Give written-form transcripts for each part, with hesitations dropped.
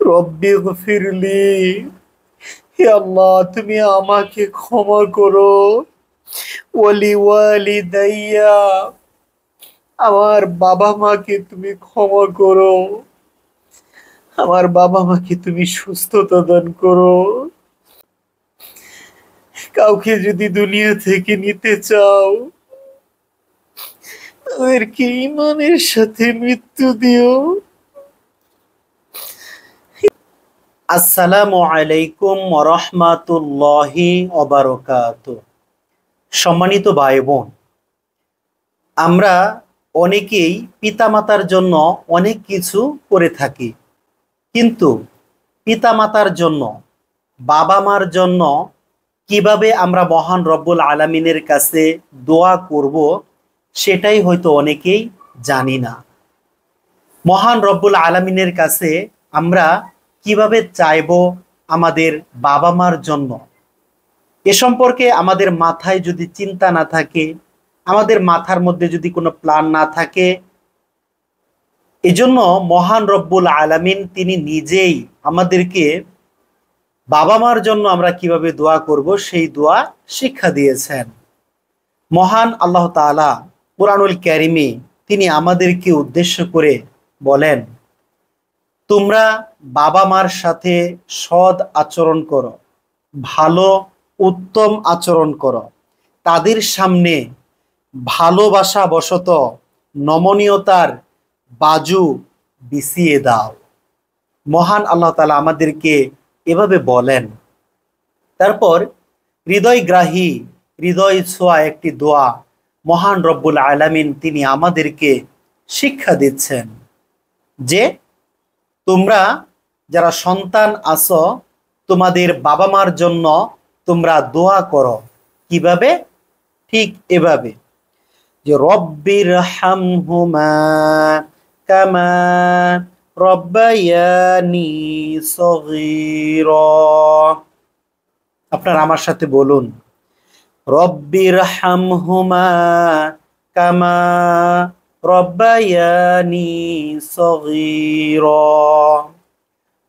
রব্বি গফিরলি, হে আল্লাহ তুমি আমাকে ক্ষমা করো। ওয়ালি ওয়ালিদাইয়া, আমার বাবা মাকে তুমি ক্ষমা করো। আমার বাবা মাকে তুমি সুস্থতা দান করো। কাউকে যদি দুনিয়া থেকে নিতে চাও, তাদেরকে ঈমানের সাথে মৃত্যু দিও। আসসালামু আলাইকুম ওয়া রাহমাতুল্লাহি ওয়া বারাকাতুহু। সম্মানিত ভাই বোন, আমরা অনেকেই পিতামাতার জন্য অনেক কিছু করে থাকি, কিন্তু পিতামাতার জন্য, বাবা মার জন্য কিভাবে আমরা মহান রব্বুল আলামিনের কাছে দোয়া করব, সেটাই হয়তো অনেকেই জানি না। মহান রব্বুল আলামিনের কাছে আমরা কিভাবে চাইবো আমাদের বাবা মার জন্য, এ সম্পর্কে আমাদের মাথায় যদি চিন্তা না থাকে, আমাদের মাথার মধ্যে যদি কোনো প্ল্যান না থাকে, এজন্য মহান রব্বুল আলামিন তিনি নিজেই আমাদেরকে বাবা মার জন্য আমরা কিভাবে দোয়া করব সেই দোয়া শিক্ষা দিয়েছেন। মহান আল্লাহ তাআলা কুরআনুল কারীমে তিনি আমাদেরকে উদ্দেশ্য করে বলেন, তোমরা বাবা মার সাথে সৎ আচরণ করো, ভালো উত্তম আচরণ করো, তাদের সামনে ভালোবাসা বশত নমনীয়তার বাজু বিছিয়ে দাও। মহান আল্লাহ তাআলা আমাদেরকে এভাবে বলেন। তারপর হৃদয়গ্রাহী, হৃদয় ছোঁয়া একটি দোয়া মহান রব্বুল আলামিন তিনি আমাদেরকে শিক্ষা দিচ্ছেন যে, তোমরা যারা সন্তান আছো, তোমাদের বাবা মার জন্য তোমরা দোয়া করো। কিভাবে? ঠিক এভাবে যে, রব্বির হামহুমা কামা রব্বায়ানি সগীরা। আপনারা আমার সাথে বলুন, রব্বির হামহুমা কামা রব্বায়ানি সগীরা।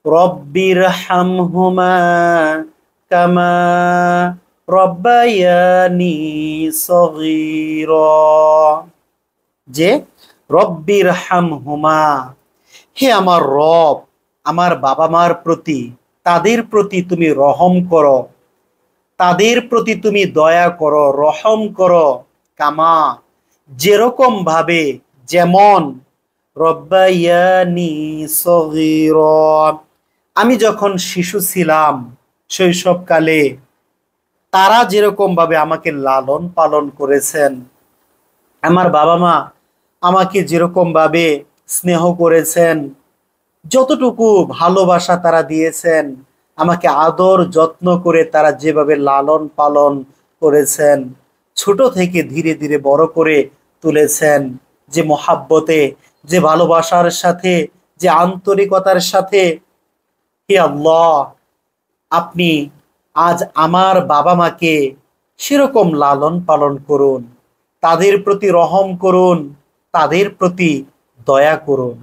রব্বির হামহুমা কামা রব্বায়ানি সগীরা। যে রব্বির হামহুমা, হে আমার রব, আমার বাবা মার প্রতি, তাদের প্রতি তুমি রহম করো, তাদের প্রতি তুমি দয়া করো, রহম করো। কামা, যেরকম ভাবে, যেমন রব্বায়ানি সগীরা, আমি যখন শিশু ছিলাম শৈশবকালে, তারা যেরকম ভাবে আমাকে লালন পালন করেছেন, আমার বাবা মা আমাকে যেরকম ভাবে স্নেহ করেছেন, যতটুকু ভালোবাসা তারা দিয়েছেন, আমাকে আদর যত্ন করে তারা যেভাবে লালন পালন করেছেন, ছোট থেকে ধীরে ধীরে বড় করে তুলেছেন, যে মহাব্বতে, যে ভালোবাসার সাথে, যে আন্তরিকতার সাথে, হে আল্লাহ, আপনি আজ আমার বাবা মাকে সেরকম লালন পালন করুন, তাদের প্রতি রহম করুন, তাদের প্রতি দয়া করুন।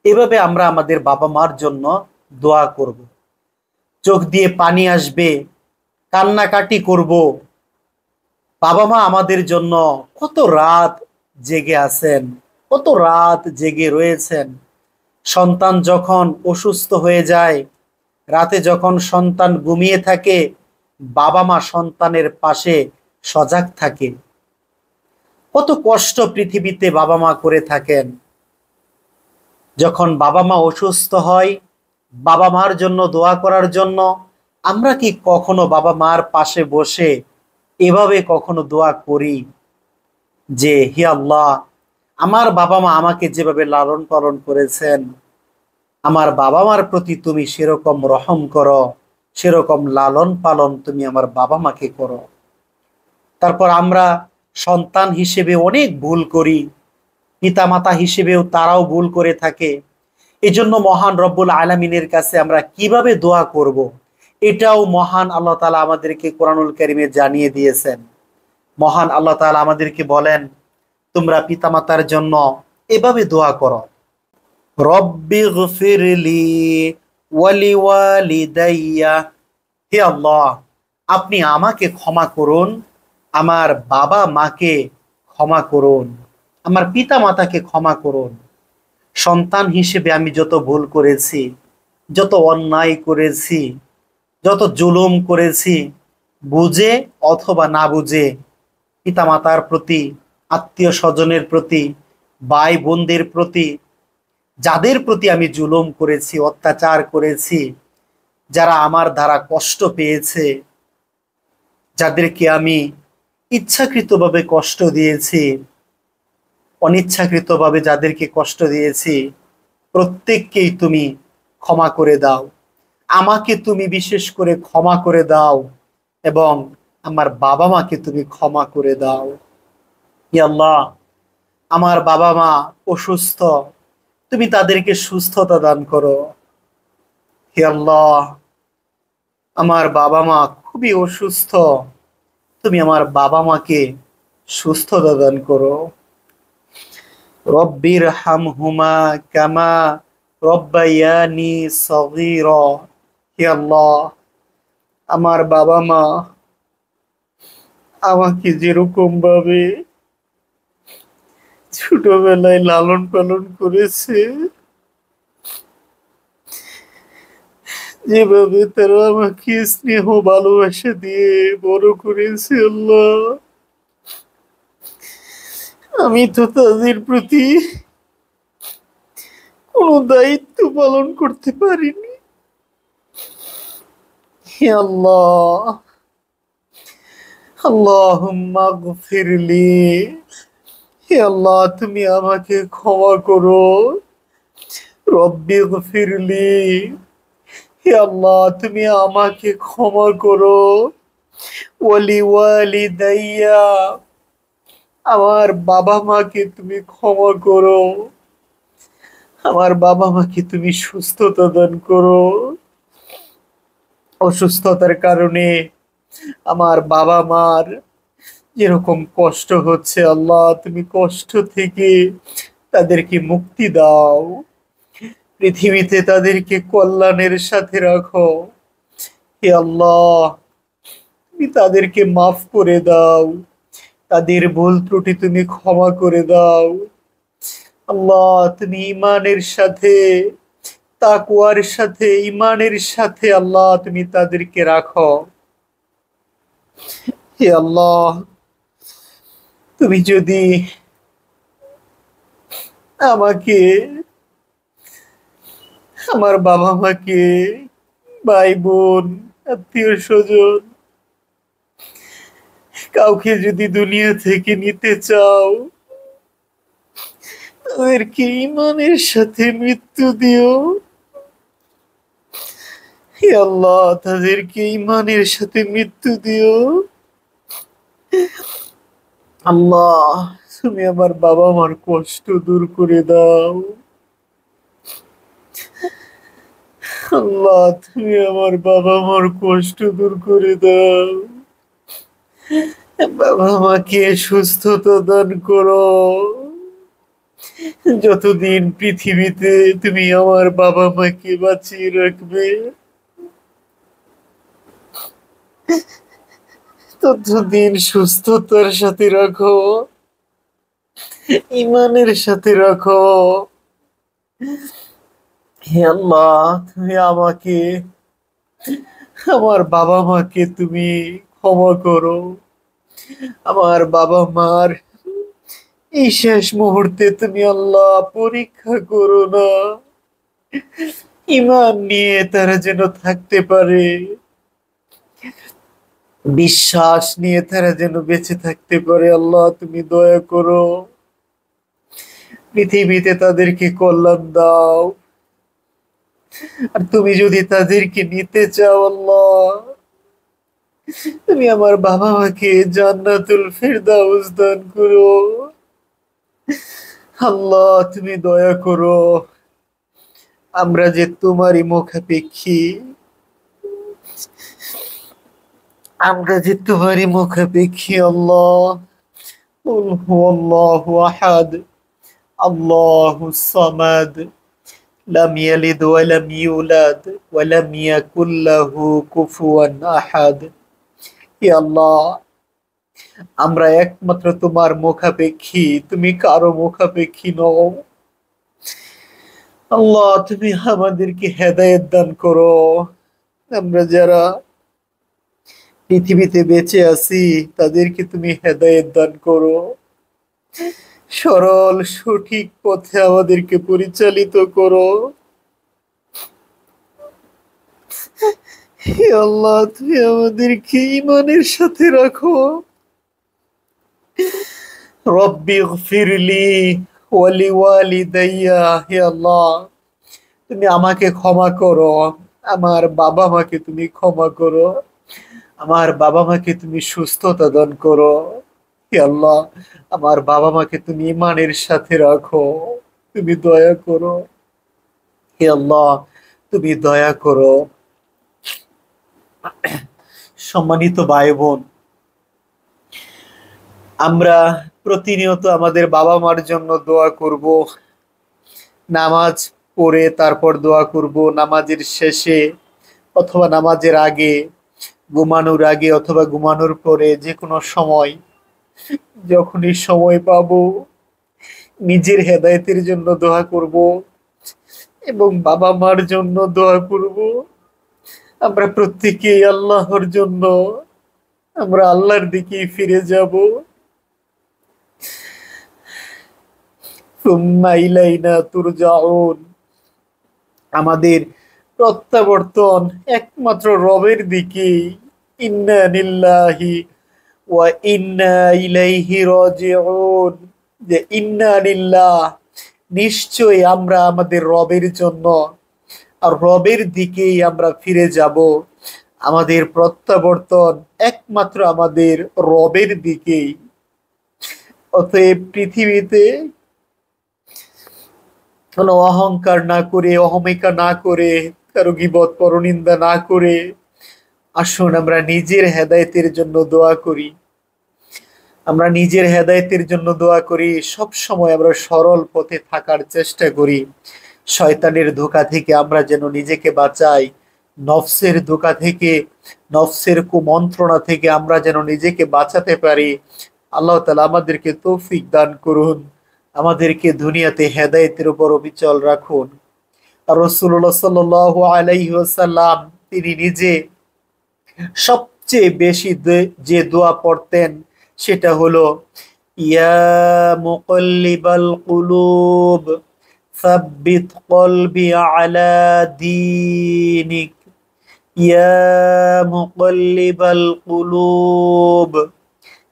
এভাবে আমরা আমাদের বাবা মার জন্য দোয়া করব। চোখ দিয়ে পানি আসবে, কান্নাকাটি করব। বাবা মা আমাদের জন্য কত রাত জেগে আছেন, কত রাত জেগে রয়েছেন। সন্তান যখন অসুস্থ হয়ে যায়, রাতে যখন সন্তান ঘুমিয়ে থাকে, বাবা মা সন্তানের পাশে সজাগ থাকে। কত কষ্ট পৃথিবীতে বাবা মা করে থাকেন। যখন বাবা মা অসুস্থ হয়, বাবা মার জন্য দোয়া করার জন্য আমরা কি কখনো বাবা মার পাশে বসে এভাবে কখনো দোয়া করি যে, হে আল্লাহ, আমার বাবা মা আমাকে যেভাবে লালন পালন করেছেন, আমার বাবা মার প্রতি তুমি সেরকম রহম করো, সেরকম লালন পালন তুমি আমার বাবা মাকে করো। তারপর আমরা সন্তান হিসেবে অনেক ভুল করি, পিতামাতা হিসেবেও তারাও ভুল করে থাকে। এজন্য মহান রব্বুল আলামিনের কাছে আমরা কিভাবে দোয়া করব, এটাও মহান আল্লাহ তাআলা আমাদেরকে কোরআনুল কারীমে জানিয়ে দিয়েছেন। মহান আল্লাহ তাআলা আমাদেরকে বলেন, তোমরা পিতামাতার জন্য এভাবে দোয়া করো, রব্বিগফিরলি ওয়ালিওয়ালিদাইয়া, হে আল্লাহ, আপনি আমাকে ক্ষমা করুন, আমার বাবা মাকে ক্ষমা করুন, আমার পিতা মাতাকে ক্ষমা করুন। সন্তান হিসেবে আমি যত ভুল করেছি, যত অন্যায় করেছি, যত জুলুম করেছি, বুঝে অথবা না বুঝে, পিতামাতার প্রতি, আত্মীয় স্বজনের প্রতি, ভাই বোনদের প্রতি, যাদের প্রতি আমি জুলুম করেছি, অত্যাচার করেছি, যারা আমার দ্বারা কষ্ট পেয়েছে, যাদেরকে আমি ইচ্ছাকৃতভাবে কষ্ট দিয়েছি, অনিচ্ছাকৃতভাবে যাদেরকে কষ্ট দিয়েছি, প্রত্যেককেই তুমি ক্ষমা করে দাও। আমাকে তুমি বিশেষ করে ক্ষমা করে দাও এবং আমার বাবা মাকে তুমি ক্ষমা করে দাও। হে আল্লাহ, আমার বাবা মা অসুস্থ, তুমি তাদেরকে সুস্থতা দান করো। হে আল্লাহ, আমার বাবা মা খুবই অসুস্থ, তুমি আমার বাবা মাকে সুস্থতা দান করো। রব্বির হামহুমা কামা রব্বায়ানি সগীরা, হে আল্লাহ, আমার বাবা মা আমাকে যেরকম ভাবে ছোটবেলায় লালন পালন করেছে, যেভাবে তারা আমাকে স্নেহ ভালোবাসা দিয়ে বড় করেছে, আল্লাহ, আমি তো তাদের প্রতি কোনো দায়িত্ব পালন করতে পারিনি। হে আল্লাহ, আল্লাহুম্মা গফিরলি, হে আল্লাহ, তুমি আমাকে ক্ষমা করো। রব্বি গফিরলি, হে আল্লাহ, তুমি আমাকে ক্ষমা করো। ওয়ালি ওয়ালিদাইয়া, আমার বাবা মাকে তুমি ক্ষমা করো, আমার বাবা মাকে তুমি সুস্থতা দান করো। অসুস্থতার কারণে আমার বাবা মার যেরকম কষ্ট হচ্ছে, আল্লাহ, তুমি কষ্ট থেকে তাদেরকে মুক্তি দাও, পৃথিবীতে তাদেরকে কল্যাণের সাথে রাখো। হে আল্লাহ, তুমি তাদেরকে মাফ করে দাও, তাদের ভুল ত্রুটি তুমি ক্ষমা করে দাও। আল্লাহ, তুমি ইমানের সাথে, তাকওয়ার সাথে, ইমানের সাথে আল্লাহ তুমি তাদেরকে রাখো। হে আল্লাহ, তুমি যদি আমাকে, আমার বাবা মাকে, ভাই বোন, আত্মীয় স্বজন, কাউকে যদি দুনিয়া থেকে নিতে চাও, তাদেরকে ইমানের সাথে মৃত্যু দিও। হে আল্লাহ, তাদেরকে ইমানের সাথে মৃত্যু দিও। আল্লাহ, তুমি আমার বাবা মার কষ্ট দূর করে দাও। আল্লাহ, তুমি আমার বাবা মার কষ্ট দূর করে দাও। বাবা মাকে সুস্থতা দান করো। যতদিন পৃথিবীতে তুমি আমার বাবা মাকে বাঁচিয়ে রাখবে, ততদিন সুস্থতার সাথে রাখো, ইমানের সাথে রাখো। হে আল্লাহ, তুমি আমাকে, আমার বাবা মাকে তুমি ক্ষমা করো। আমার বাবা মার এই শেষ মুহূর্তে তুমি আল্লাহ পরীক্ষা করো না, ইমান নিয়ে তারা যেন থাকতে পারে, বিশ্বাস নিয়ে তারা যেন বেঁচে থাকতে পারে। আল্লাহ, তুমি দয়া করো, পৃথিবীতে তাদেরকে কল্যাণ দাও। আর তুমি যদি তাদেরকে নিতে চাও, আল্লাহ, তুমি আমার বাবা মাকে জান্নাতুল ফিরদাউস দান করো। আল্লাহ, তুমি দয়া করো, আমরা যে তোমারই মুখাপেক্ষী, আমরা যে তোমারই মুখাপেক্ষী। আল্লাহ, কুল হুয়াল্লাহু আহাদ, আল্লাহুস সামাদ, লাম ইয়ালিদ ওয়া লাম ইউলাদ ওয়া লাম ইয়াকুল লাহু কুফুয়ান আহাদ। হে আল্লাহ, আমরা একমাত্র তোমার মুখাপেক্ষী, তুমি কারো মুখাপেক্ষী নও। আল্লাহ, তুমি আমাদেরকে হেদায়েত দান করো। আমরা যারা পৃথিবীতে বেঁচে আছি তাদেরকে তুমি হেদায়েত দান করো, সরল সঠিক পথে আমাদেরকে পরিচালিত করো। হে আল্লাহ, তুমি আমাদেরকে ঈমানের সাথে রাখো। রব্বি গফিরলি ওয়া লিওয়ালিদাইয়া। হে আল্লাহ, তুমি আমাকে ক্ষমা করো, আমার বাবা মাকে তুমি ক্ষমা করো, আমার বাবা মাকে তুমি সুস্থতা দান করো। হে আল্লাহ, আমার বাবা মাকে তুমি ঈমানের সাথে রাখো, তুমি দয়া করো। হে আল্লাহ, তুমি দয়া করো। সম্মানিত ভাই বোন, আমরা প্রতিনিয়ত আমাদের বাবা মার জন্য দোয়া করব, নামাজ পড়ে তারপর দোয়া করব, নামাজের শেষে অথবা নামাজের আগে, ঘুমানোর আগে অথবা ঘুমানোর পরে, যে কোনো সময় যখনই সময় পাবো নিজের হেদায়েতের জন্য দোয়া করব এবং বাবা মার জন্য দোয়া করব। আমরা প্রত্যেকেই আল্লাহর জন্য, আমরা আল্লাহর দিকেই ফিরে যাব। সুম্মা ইলাইনা তুরজাউন। আমাদের প্রত্যাবর্তন একমাত্র রবের দিকেই। ইন্না লিল্লাহি ওয়া ইন্না ইলাইহি রাজিউন। যে ইন্না লিল্লাহ, নিশ্চয়ই আমরা আমাদের রবের জন্য আর রবের দিকেই আমরা ফিরে যাব। আমাদের প্রত্যাবর্তন একমাত্র আমাদের রবের দিকেই। অতএব পৃথিবীতে কোনো অহংকার না করে, অহমিকা না করে, কারো গীবত পরনিন্দা না করে আসুন আমরা নিজের হেদায়েতের জন্য দোয়া করি। আমরা নিজের হেদায়েতের জন্য দোয়া করি, সব সময় আমরা সরল পথে থাকার চেষ্টা করি। শয়তানের ধোঁকা থেকে আমরা যেন নিজেকে বাঁচাই, নফসের ধোঁকা থেকে, নফসের কুমন্ত্রণা থেকে আমরা যেন নিজেকে বাঁচাতে পারি। আল্লাহ তাআলা আমাদেরকে তৌফিক দান করুন, আমাদেরকে দুনিয়াতে হেদায়েতের উপর অবিচল রাখুন। আর রাসূলুল্লাহ সাল্লাল্লাহু আলাইহি ওয়াসাল্লাম তিনি নিজে সবচেয়ে বেশি যে দোয়া পড়তেন সেটা হলো, ইয়া মুকাল্লিবাল কুলুব সাব্বিত কলবি আলা দীনিক। ইয়া মুকাল্লিবাল কুলুব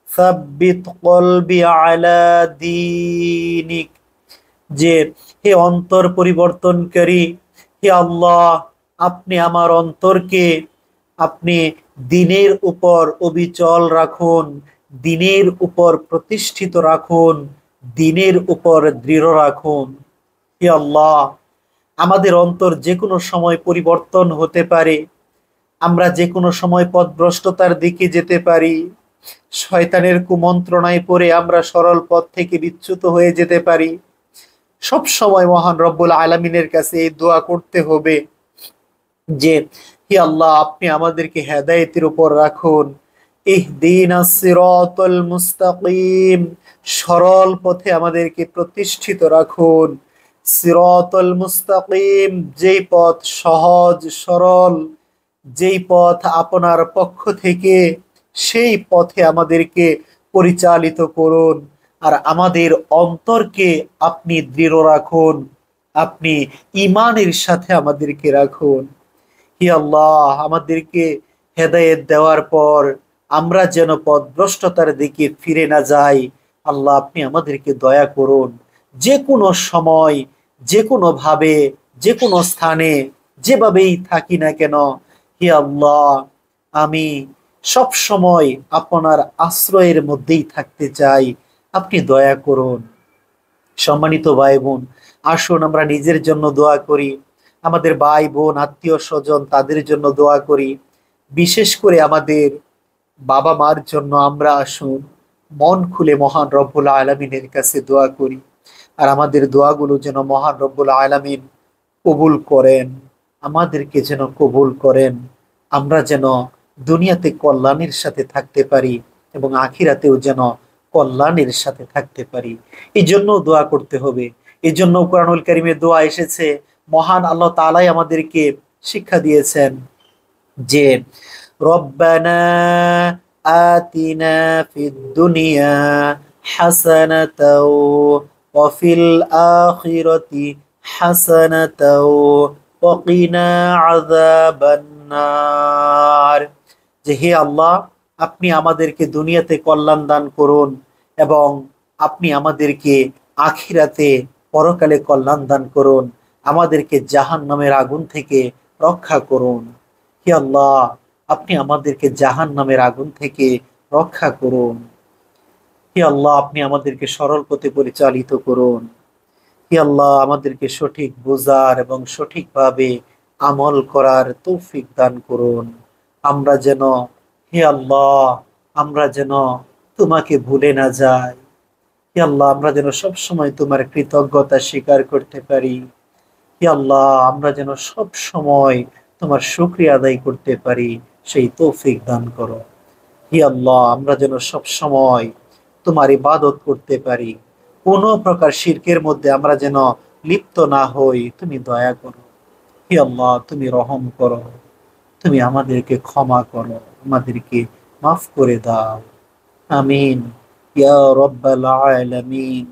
সাব্বিত কলবি আলা দীনিক। যে হে অন্তর পরিবর্তনকারী, হে আল্লাহ, আপনি আমার অন্তরকে আপনি দিনের উপর অবিচল রাখুন, দিনের উপর প্রতিষ্ঠিত রাখুন, দিনের উপর দৃঢ় রাখুন। হে আল্লাহ, আমাদের অন্তর যে কোনো সময় পরিবর্তন হতে পারে, আমরা যে কোনো সময় পথভ্রষ্টতার দিকে যেতে পারি, শয়তানের কুমন্ত্রণায় পড়ে আমরা সরল পথ থেকে বিচ্যুত হয়ে যেতে পারি। সব সময় মহান রব্বুল আলামিনের কাছে এই দোয়া করতে হবে যে হে আল্লাহ, আপনি আমাদেরকে হেদায়েতের উপর রাখুন। ইহদিনাস সিরাতাল মুস্তাকিম, সরল পথে আমাদেরকে প্রতিষ্ঠিত রাখুন। সিরাতাল মুস্তাকিম, যেই পথ সহজ সরল, যেই পথ আপনার পক্ষ থেকে, সেই পথে আমাদেরকে পরিচালিত করুন। আর আমাদের অন্তরকে আপনি দৃঢ় রাখুন, আপনি ঈমানের সাথে আমাদেরকে রাখুন। হে আল্লাহ, আমাদেরকে হেদায়েত দেওয়ার পর আমরা যেন পথভ্রষ্টতার দিকে ফিরে না যাই। আল্লাহ, আপনি আমাদেরকে দয়া করুন। যে কোনো সময়, যে কোনো ভাবে, যে কোনো স্থানে, যেভাবেই থাকি না কেন, হে আল্লাহ, আমি সব সময় আপনার আশ্রয়ের মধ্যেই থাকতে চাই, আপনি দয়া করুন। সম্মানিত ভাই বোন, আসুন আমরা নিজের জন্য দোয়া করি, আমাদের ভাই বোন আত্মীয় স্বজন তাদের জন্য দোয়া করি, বিশেষ করে আমাদের বাবা মার জন্য আমরা আসুন মন খুলে মহান রব্বুল আলামিনের কাছে দোয়া করি। আর আমাদের দোয়াগুলো যেন মহান রব্বুল আলামিন কবুল করেন, আমাদেরকে যেন কবুল করেন। আমরা যেন দুনিয়াতে কল্যাণের সাথে থাকতে পারি এবং আখিরাতেও যেন কল্যাণের সাথে থাকতে পারি। এই জন্য দোয়া করতে হবে। এই জন্য কোরআনুল কারীমে দোয়া এসেছে। মহান আল্লাহ তাআলাই আমাদেরকে শিক্ষা দিয়েছেন যে রব্বানা আতিনা ফিদ দুনিয়া হাসানাতাও ওয়া ফিল আখিরাতি হাসানাতাও ওয়া কিনা আযাবান নার। যে হে আল্লাহ, আপনি আমাদেরকে দুনিয়াতে কল্যাণ দান করুন এবং আপনি আমাদেরকে আখিরাতে পরকালে কল্যাণ দান করুন। আমাদেরকে জাহান্নামের আগুন থেকে রক্ষা করুন। হে আল্লাহ, আপনি আমাদেরকে জাহান্নামের আগুন থেকে রক্ষা করুন। হে আল্লাহ, আপনি আমাদেরকে সরল পথে পরিচালিত করুন। হে আল্লাহ, আমাদেরকে সঠিক বোঝার এবং সঠিকভাবে আমল করার তৌফিক দান করুন। আমরা যেন, হে আল্লাহ, আমরা যেন তোমাকে ভুলে না যাই। হে আল্লাহ, আমরা যেন সব সময় তোমার কৃতজ্ঞতা স্বীকার করতে পারি। হে আল্লাহ, আমরা যেন সব সময় তোমার শুকরিয়া আদায় করতে পারি, সেই তৌফিক দান করো। হে আল্লাহ, আমরা যেন সব সময় তোমার ইবাদত করতে পারি, কোনো প্রকার শিরকের মধ্যে আমরা যেন লিপ্ত না হই। তুমি দয়া করো। হে আল্লাহ, তুমি রহম করো। তুমি আমাদেরকে ক্ষমা করো, আমাদেরকে মাফ করে দাও। আমিন ইয়া রব্বাল আলামিন।